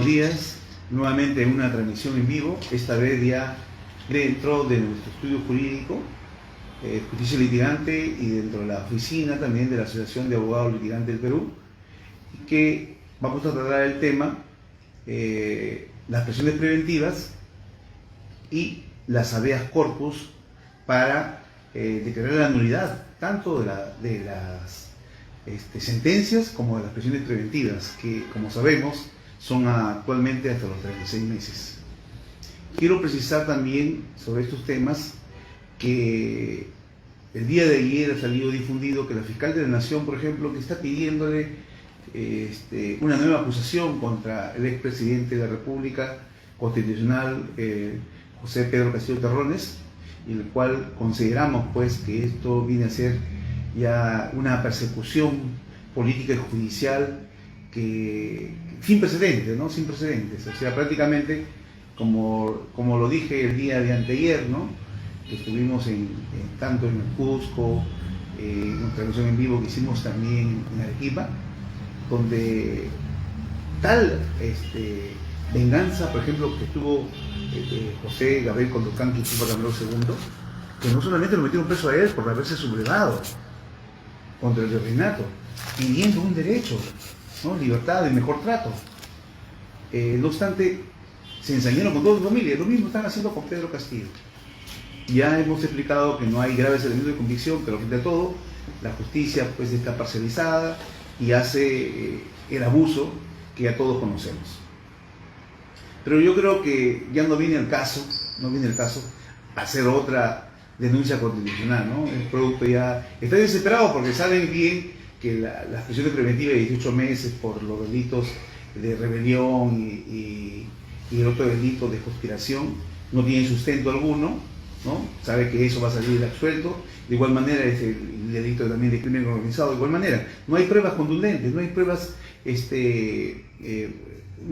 buenos días. Nuevamente en una transmisión en vivo, esta vez ya dentro de nuestro estudio jurídico, Justicia Litigante, y dentro de la oficina también de la Asociación de Abogados Litigantes del Perú, que vamos a tratar el tema las presiones preventivas y las habeas corpus para declarar la nulidad tanto de las sentencias como de las presiones preventivas, que como sabemos son actualmente hasta los 36 meses. Quiero precisar también sobre estos temas que el día de ayer ha salido difundido que la fiscal de la Nación, por ejemplo, que está pidiéndole una nueva acusación contra el expresidente de la República Constitucional, José Pedro Castillo Terrones, en el cual consideramos pues que esto viene a ser ya una persecución política y judicial que sin precedentes, ¿no? Sin precedentes. O sea, prácticamente, como lo dije el día de anteayer, ¿no? Que estuvimos tanto en el Cusco, en una transmisión en vivo que hicimos también en Arequipa, donde tal venganza, por ejemplo, que tuvo José Gabriel Condocán, que fue Camilo II, que no solamente lo metieron preso a él por haberse sublevado contra el virreinato, pidiendo un derecho, ¿no? Libertad y mejor trato. No obstante, se ensañaron con toda su familia. Lo mismo están haciendo con Pedro Castillo. Ya hemos explicado que no hay graves elementos de convicción, pero frente a todo, la justicia pues está parcializada y hace el abuso que ya todos conocemos. Pero yo creo que ya no viene el caso hacer otra denuncia constitucional, ¿no? El producto ya está desesperado porque saben bien que las prisiones preventivas de 18 meses por los delitos de rebelión y el otro delito de conspiración no tienen sustento alguno, ¿no? Sabe que eso va a salir absuelto. De igual manera es el delito también de crimen organizado. De igual manera, no hay pruebas contundentes, no hay pruebas, no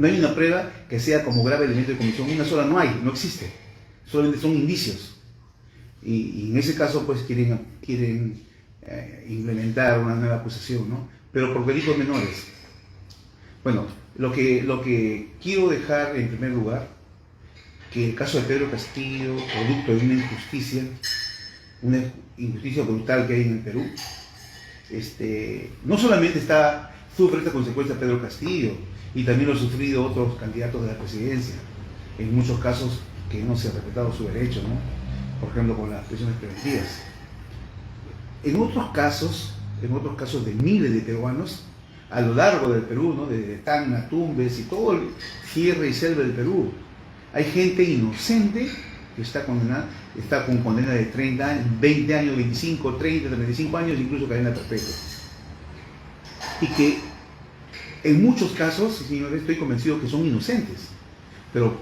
hay una prueba que sea como grave elemento de comisión. Una sola no hay, no existe. Solamente son indicios. Y en ese caso, pues quieren implementar una nueva acusación, ¿no? Pero por delitos menores. Bueno, lo que quiero dejar en primer lugar, que el caso de Pedro Castillo, producto de una injusticia brutal que hay en el Perú, no solamente sufre esta consecuencia Pedro Castillo, y también lo han sufrido otros candidatos de la presidencia, en muchos casos que no se ha respetado su derecho, ¿no? Por ejemplo, con las prisiones preventivas. En otros casos de miles de peruanos, a lo largo del Perú, ¿no? Desde Tacna, Tumbes y todo el cierre y selva del Perú, hay gente inocente que está condenada, está con condena de 30 años, 20 años, 25, 30, 35 años, incluso cadena perpetua. Y que en muchos casos, señores, estoy convencido que son inocentes, pero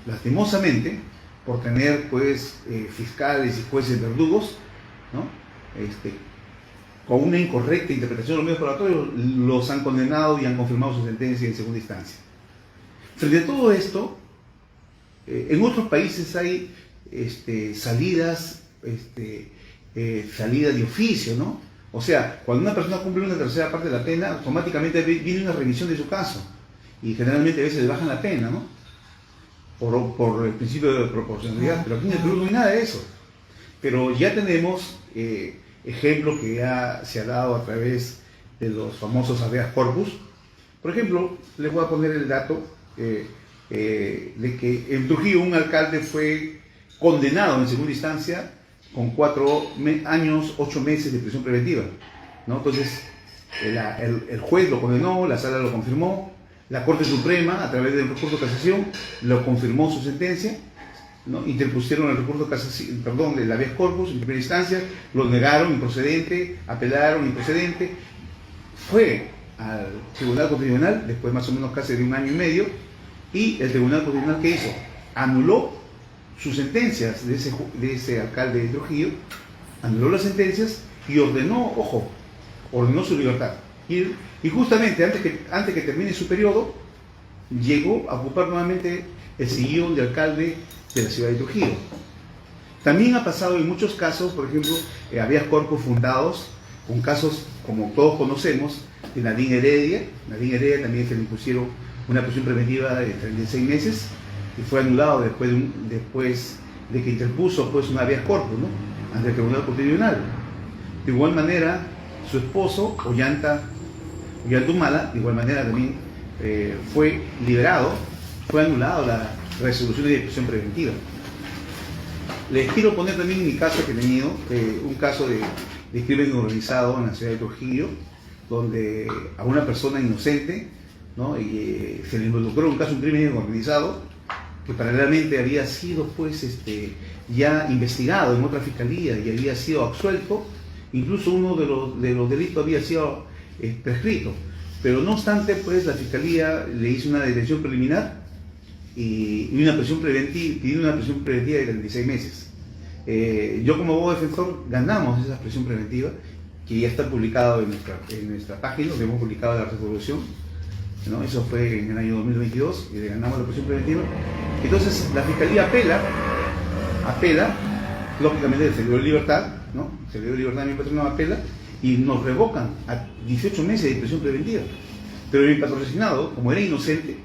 lastimosamente, por tener pues fiscales y jueces verdugos, ¿no? Con una incorrecta interpretación de los medios probatorios, los han condenado y han confirmado su sentencia en segunda instancia. Frente a todo esto, en otros países hay salidas de oficio, ¿no? O sea, cuando una persona cumple una tercera parte de la pena, automáticamente viene una revisión de su caso y generalmente a veces le bajan la pena, ¿no? Por el principio de proporcionalidad, pero aquí en el Perú no hay nada de eso. Pero ya tenemos ejemplos que ya se ha dado a través de los famosos habeas corpus. Por ejemplo, les voy a poner el dato de que en Trujillo un alcalde fue condenado en segunda instancia con 4 años, 8 meses de prisión preventiva, ¿no? Entonces, el juez lo condenó, la sala lo confirmó, la Corte Suprema, a través del recurso de casación, lo confirmó su sentencia, ¿no? Interpusieron el recurso de casación, del habeas corpus en primera instancia, lo negaron improcedente, apelaron improcedente, fue al Tribunal Constitucional, después más o menos casi de 1 año y medio, y el Tribunal Constitucional, ¿qué hizo? Anuló sus sentencias de ese alcalde de Trujillo, anuló las sentencias y ordenó su libertad. Y justamente antes que termine su periodo, llegó a ocupar nuevamente el sillón de alcalde de la ciudad de Trujillo. También ha pasado en muchos casos, por ejemplo, habeas corpus fundados con casos, como todos conocemos, de Nadine Heredia. Nadine Heredia también se le impusieron una prisión preventiva de 36 meses y fue anulado después de que interpuso pues un habeas corpus, ¿no?, ante el Tribunal Constitucional. De igual manera, su esposo, Ollantumala, de igual manera también fue liberado, fue anulado la resolución de prisión preventiva. Les quiero poner también mi caso que he tenido, un caso de crimen organizado en la ciudad de Trujillo, donde a una persona inocente, ¿no?, y se le involucró en un caso de un crimen organizado que paralelamente había sido pues ya investigado en otra fiscalía y había sido absuelto. Incluso uno de los delitos había sido prescrito, pero no obstante pues la fiscalía le hizo una detención preliminar y una prisión preventiva, pidió una prisión preventiva de 36 meses. Yo como abogado defensor ganamos esa prisión preventiva, que ya está publicado en nuestra página, donde hemos publicado la resolución, ¿no? Eso fue en el año 2022 y ganamos la prisión preventiva. Entonces la fiscalía apela, lógicamente se le dio libertad, ¿no? Se le dio libertad a mi patrocinado, apela y nos revocan a 18 meses de prisión preventiva. Pero mi patrocinado, como era inocente,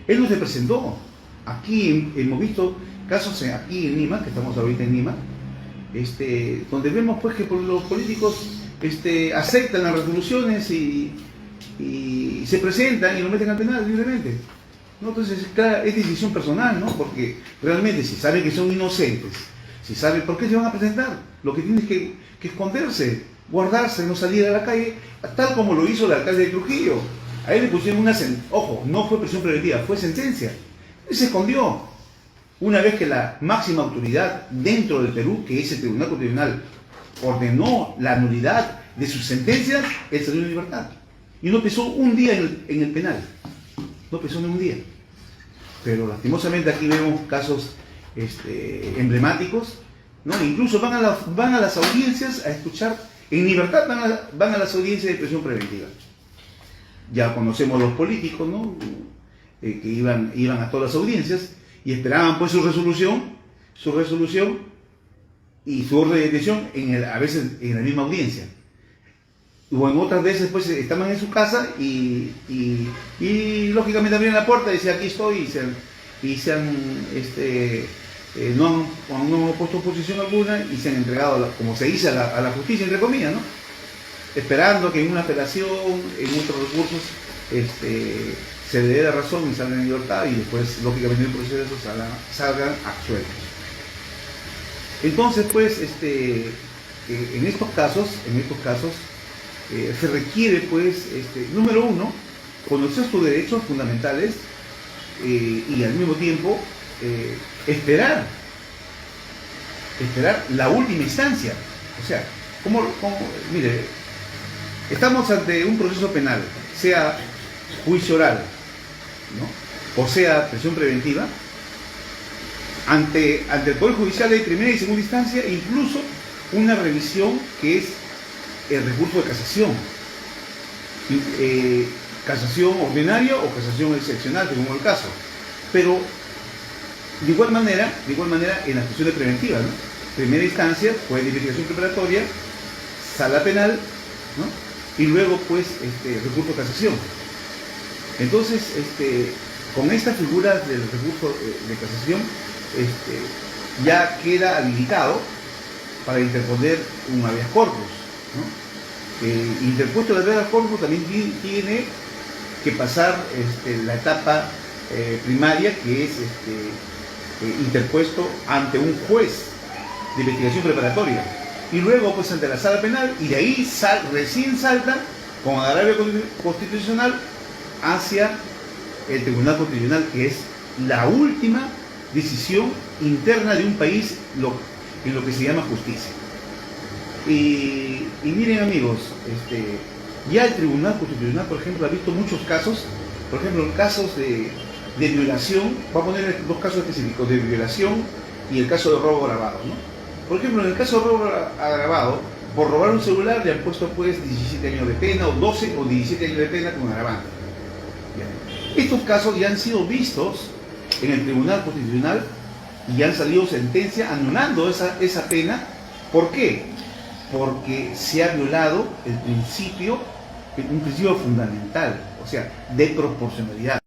él no se presentó. Aquí hemos visto casos aquí en Lima, que estamos ahorita en Lima, donde vemos pues que los políticos aceptan las resoluciones y se presentan y lo meten al penal libremente, ¿no? Entonces, claro, es decisión personal, ¿no? Porque realmente si saben que son inocentes, si saben por qué se van a presentar, lo que tienen que esconderse, guardarse, no salir a la calle, tal como lo hizo el alcalde de Trujillo. A él le pusieron ojo, no fue prisión preventiva, fue sentencia. Él se escondió. Una vez que la máxima autoridad dentro del Perú, que es el Tribunal Constitucional, ordenó la nulidad de sus sentencias, él salió en libertad. Y no pesó un día en el penal. No pesó ni un día. Pero lastimosamente aquí vemos casos emblemáticos, ¿no? Incluso van a las audiencias a escuchar, en libertad van a las audiencias de prisión preventiva. Ya conocemos los políticos, ¿no?, que iban a todas las audiencias y esperaban pues su resolución y su orden de detención a veces en la misma audiencia. O en otras veces pues estaban en su casa y lógicamente abrían la puerta y decían aquí estoy no han puesto oposición alguna y se han entregado, como se dice, a la justicia, entre comillas, ¿no?, esperando que en una apelación, en otros recursos, se le dé la razón y salgan en libertad y después, lógicamente, en el proceso salgan absueltos. Entonces, pues, en estos casos, se requiere, pues, número uno, conocer tus derechos fundamentales y al mismo tiempo esperar la última instancia. O sea, mire, estamos ante un proceso penal, sea juicio oral, ¿no?, o sea prisión preventiva, ante el Poder Judicial de primera y segunda instancia, incluso una revisión que es el recurso de casación, casación ordinaria o casación excepcional, según el caso. Pero de igual manera en las cuestiones preventivas, ¿no?, primera instancia fue de investigación preparatoria, sala penal, ¿no?, y luego pues recurso de casación. Entonces, con esta figura del recurso de casación, ya queda habilitado para interponer un habeas corpus, ¿no? Interpuesto el habeas corpus también tiene que pasar la etapa primaria, que es interpuesto ante un juez de investigación preparatoria y luego pues ante la sala penal, y de ahí recién salta con agravio constitucional hacia el Tribunal Constitucional, que es la última decisión interna de un país en lo que se llama justicia. Y miren, amigos, ya el Tribunal Constitucional, por ejemplo, ha visto muchos casos, por ejemplo, casos de violación. Voy a poner dos casos específicos, de violación y el caso de robo agravado, ¿no? Por ejemplo, en el caso de robo agravado, por robar un celular le han puesto pues 17 años de pena, o 12 o 17 años de pena con agravante. Estos casos ya han sido vistos en el Tribunal Constitucional y han salido sentencia anulando esa pena. ¿Por qué? Porque se ha violado un principio fundamental, o sea, de proporcionalidad.